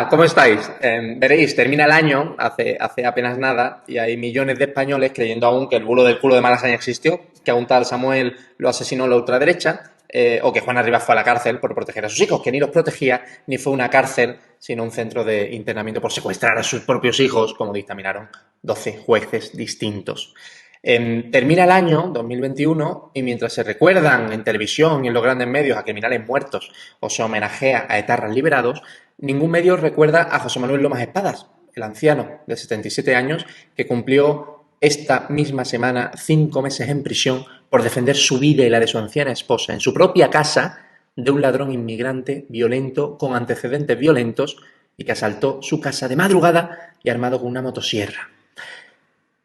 Hola, ¿cómo estáis? Veréis, termina el año, hace apenas nada, y hay millones de españoles creyendo aún que el bulo del culo de Malasaña existió, que a un tal Samuel lo asesinó la ultraderecha, o que Juana Rivas fue a la cárcel por proteger a sus hijos, que ni los protegía, ni fue una cárcel, sino un centro de internamiento por secuestrar a sus propios hijos, como dictaminaron 12 jueces distintos. Termina el año 2021 y mientras se recuerdan en televisión y en los grandes medios a criminales muertos o se homenajea a etarras liberados, ningún medio recuerda a José Manuel Lomas Espadas, el anciano de 77 años que cumplió esta misma semana 5 meses en prisión por defender su vida y la de su anciana esposa en su propia casa de un ladrón inmigrante violento con antecedentes violentos y que asaltó su casa de madrugada y armado con una motosierra.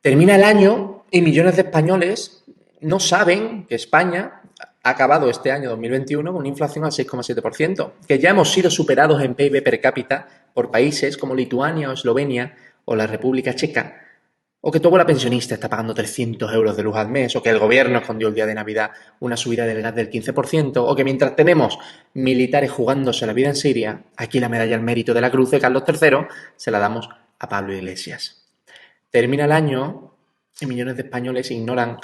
Termina el año y millones de españoles no saben que España ha acabado este año 2021 con una inflación al 6,7%, que ya hemos sido superados en PIB per cápita por países como Lituania o Eslovenia o la República Checa, o que tu abuela pensionista está pagando 300 euros de luz al mes, o que el gobierno escondió el día de Navidad una subida del gas del 15%, o que mientras tenemos militares jugándose la vida en Siria, aquí la medalla al mérito de la Cruz de Carlos III se la damos a Pablo Iglesias. Termina el año y millones de españoles ignoran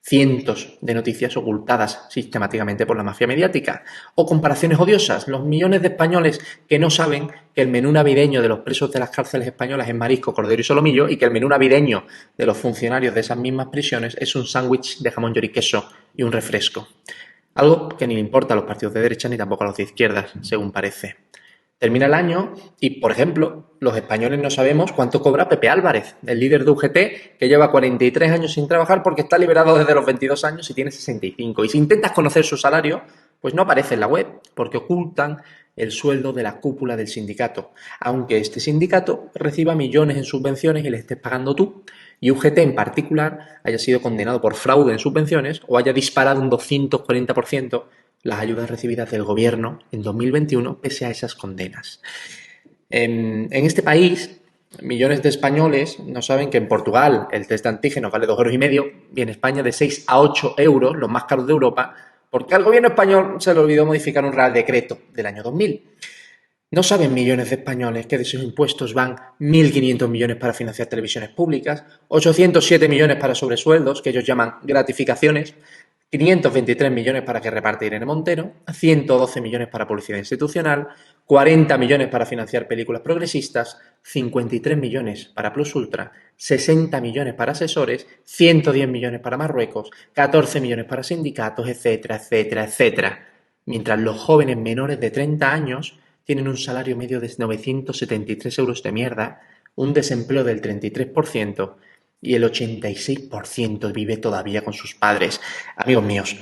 cientos de noticias ocultadas sistemáticamente por la mafia mediática. O comparaciones odiosas. Los millones de españoles que no saben que el menú navideño de los presos de las cárceles españolas es marisco, cordero y solomillo y que el menú navideño de los funcionarios de esas mismas prisiones es un sándwich de jamón york y queso y un refresco. Algo que ni le importa a los partidos de derecha ni tampoco a los de izquierdas, según parece. Termina el año y, por ejemplo, los españoles no sabemos cuánto cobra Pepe Álvarez, el líder de UGT, que lleva 43 años sin trabajar porque está liberado desde los 22 años y tiene 65. Y si intentas conocer su salario, pues no aparece en la web, porque ocultan el sueldo de la cúpula del sindicato, aunque este sindicato reciba millones en subvenciones y le estés pagando tú, y UGT en particular haya sido condenado por fraude en subvenciones o haya disparado un 240% las ayudas recibidas del gobierno en 2021 pese a esas condenas. En este país, millones de españoles no saben que en Portugal el test de antígenos vale 2,5 euros y en España de 6 a 8 euros, los más caros de Europa, porque al gobierno español se le olvidó modificar un Real Decreto del año 2000. No saben millones de españoles que de sus impuestos van 1.500 millones para financiar televisiones públicas, 807 millones para sobresueldos, que ellos llaman gratificaciones, 523 millones para que reparte Irene Montero, 112 millones para publicidad institucional, 40 millones para financiar películas progresistas, 53 millones para Plus Ultra, 60 millones para asesores, 110 millones para Marruecos, 14 millones para sindicatos, etcétera, etcétera, etcétera. Mientras los jóvenes menores de 30 años tienen un salario medio de 973 euros de mierda, un desempleo del 33%, y el 86% vive todavía con sus padres. Amigos míos,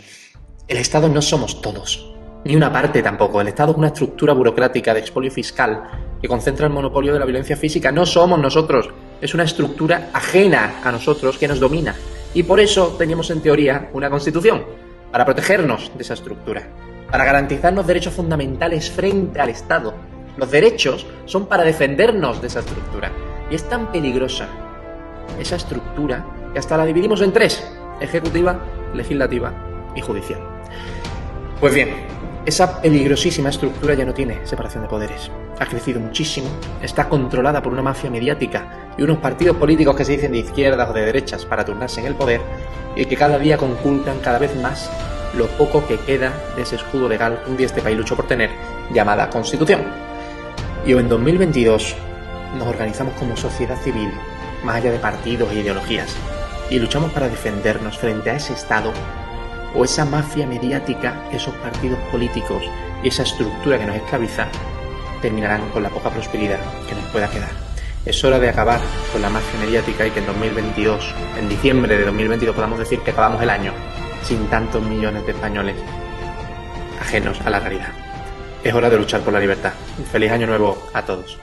el Estado no somos todos, ni una parte tampoco. El Estado es una estructura burocrática de expolio fiscal que concentra el monopolio de la violencia física. No somos nosotros, es una estructura ajena a nosotros que nos domina. Y por eso tenemos en teoría una constitución, para protegernos de esa estructura, para garantizarnos derechos fundamentales frente al Estado. Los derechos son para defendernos de esa estructura. Y es tan peligrosa esa estructura que hasta la dividimos en 3: ejecutiva, legislativa y judicial. Pues bien, esa peligrosísima estructura ya no tiene separación de poderes. Ha crecido muchísimo, está controlada por una mafia mediática y unos partidos políticos que se dicen de izquierdas o de derechas para turnarse en el poder y que cada día conculcan cada vez más lo poco que queda de ese escudo legal que un día este país luchó por tener, llamada Constitución. Y hoy en 2022 nos organizamos como sociedad civil, más allá de partidos e ideologías, y luchamos para defendernos frente a ese Estado o esa mafia mediática, esos partidos políticos y esa estructura que nos esclaviza terminarán con la poca prosperidad que nos pueda quedar. Es hora de acabar con la mafia mediática y que en 2022, en diciembre de 2022, podamos decir que acabamos el año sin tantos millones de españoles ajenos a la realidad. Es hora de luchar por la libertad. Un feliz año nuevo a todos.